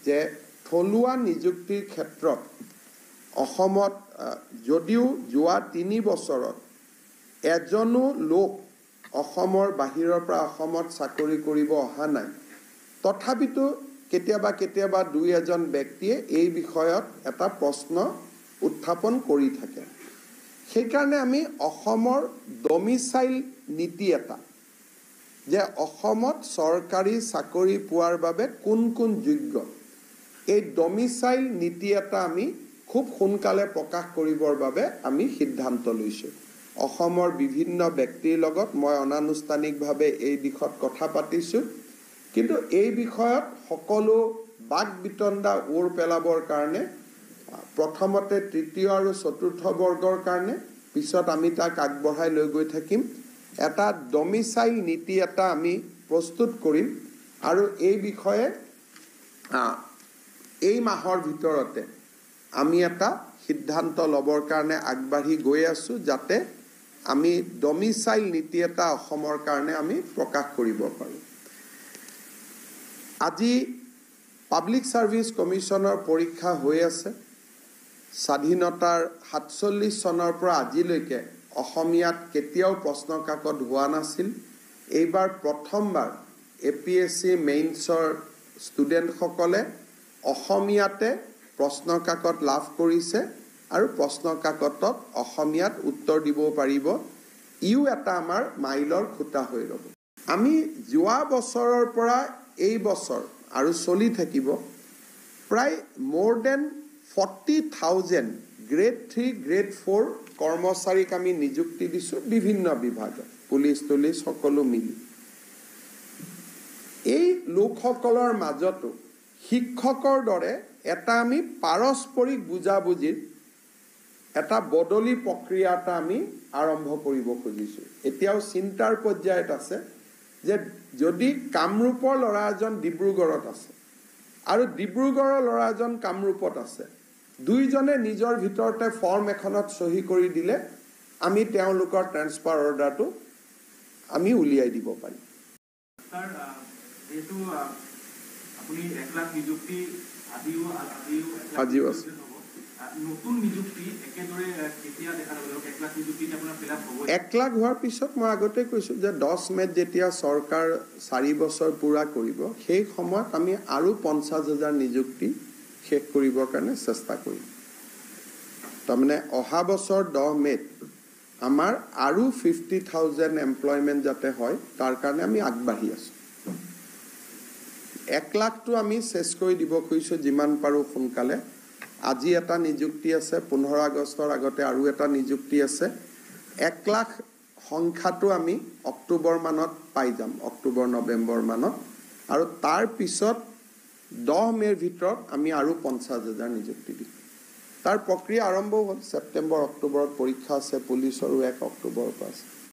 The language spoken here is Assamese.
যে থলুৱা নিযুক্তিৰ ক্ষেত্ৰত অসমত যদিও যোৱা 3 বছৰত এজনো লোক অসমৰ বাহিৰৰ পৰা অসমত চাকৰি কৰিব অহা নাই তথাপিতো কেতিয়াবা দুই এজন ব্যক্তিয়ে এই বিষয়ত এটা প্ৰশ্ন উত্থাপন কৰি থাকে সেইকাৰণে আমি অসমৰ ডমিসাইল নীতি এটা যে অসমত চৰকাৰী চাকৰি পোৱাৰ বাবে কোন যোগ্য এই ডমিসাইল নীতি এটা আমি খুব সোনকালে প্ৰকাশ কৰিবৰ বাবে আমি সিদ্ধান্ত লৈছো অসমৰ বিভিন্ন ব্যক্তিৰ লগত মই অনানুষ্ঠানিকভাৱে এই দিশত কথা পাতিছো কিন্তু এই বিষয়ত সকলো বাক বিতণ্ডা ওৰ পেলাবৰ কাৰণে প্ৰথমতে তৃতীয় আৰু চতুৰ্থ বৰ্গৰ কাৰণে পিছত আমি তাক আগবঢ়াই লৈ গৈ থাকিম এটা ডমিসাইল নীতি এটা আমি প্ৰস্তুত কৰিম আৰু এই বিষয়ে এই মাহৰ ভিতৰতে আমি এটা সিদ্ধান্ত লবৰ কাৰণে আগবাঢ়ি গৈ আছো যাতে আমি ডমিসাইল নীতি এটা অসমৰ কাৰণে আমি প্ৰকাশ কৰিব পাৰো আজি পাব্লিক সাৰ্ভিস কমিশনৰ পৰীক্ষা হৈ আছে স্বাধীনতাৰ 47 চনৰ পৰা আজিলৈকে অসমীয়াত কেতিয়াও প্ৰশ্ন কাকত হোৱা নাছিল এইবাৰ প্ৰথমবাৰ এপিএসসি মেইনছৰ ষ্টুডেন্ট সকলে অসমীয়াতে প্ৰশ্ন কাকত লাভ কৰিছে আৰু প্ৰশ্ন কাকতত অসমীয়াত উত্তৰ দিব পাৰিব ইউ এটা আমাৰ মাইলৰ খুঁটা হৈ ৰব আমি যোৱা বছৰৰ পৰা এই বছৰ আৰু চলি থাকিব প্ৰায় more than 40,000 গ্ৰেড 3 গ্ৰেড 4 কৰ্মচাৰীক আমি নিযুক্তি দিছো বিভিন্ন বিভাগত পুলিচ সকলো মিলি এই লোকসকলৰ মাজতো শিক্ষকৰ দৰে এটা আমি পাৰস্পৰিক বুজাবুজিৰ এটা বদলি প্ৰক্ৰিয়া এটা আমি আৰম্ভ কৰিব খুজিছো এতিয়াও চিন্তাৰ পৰ্যায়ত আছে যে যদি কামৰূপৰ ল'ৰা এজন ডিব্ৰুগড়ত আছে আৰু ডিব্ৰুগড়ৰ ল'ৰা এজন কামৰূপত আছে দুইজনে নিজৰ ভিতৰতে ফৰ্ম এখনত সহি কৰি দিলে আমি তেওঁলোকৰ ট্ৰান্সফাৰ অৰ্ডাৰটো আমি উলিয়াই দিব পাৰিম স্যাৰ যেটো আপুনি 1 লাখ নিযুক্তি আজিও নতুন নিযুক্তি একেদৰে কেতিয়া দেখা যাব 1 লাখ নিযুক্তি আপোনাৰ ফিল আপ হ'ব 1 লাখ হোৱাৰ পিছত মই আগতে কৈছো যে 10 মেত যেতিয়া চৰকাৰ 4 বছৰ পুৰা কৰিব সেই সময়ত আমি আৰু 50,000 নিযুক্তি শেষ কৰিবৰ কাৰণে চেষ্টা কৰিম তাৰমানে অহা বছৰ 10 মেত আমাৰ আৰু 50,000 এমপ্লয়মেন্ট যাতে হয় তাৰ কাৰণে আমি আগবাঢ়ি আছো 1 লাখটো আমি শেষ কৰি দিব খুজিছো যিমান পাৰো সোনকালে আজি এটা নিযুক্তি আছে 15 আগষ্টৰ আগতে আৰু এটা নিযুক্তি আছে 1 লাখ সংখ্যাটো আমি অক্টোবৰ মানত পাই যাম অক্টোবৰ নৱেম্বৰ মানত আৰু তাৰ পিছত 10 মেৰ ভিতৰত আমি আৰু 50,000 নিযুক্তি দিম তাৰ প্ৰক্ৰিয়া আৰম্ভ হ'ল সেপ্টেম্বৰ অক্টোবৰত পৰীক্ষা আছে পুলিচৰো 1 অক্টোবৰৰ পৰা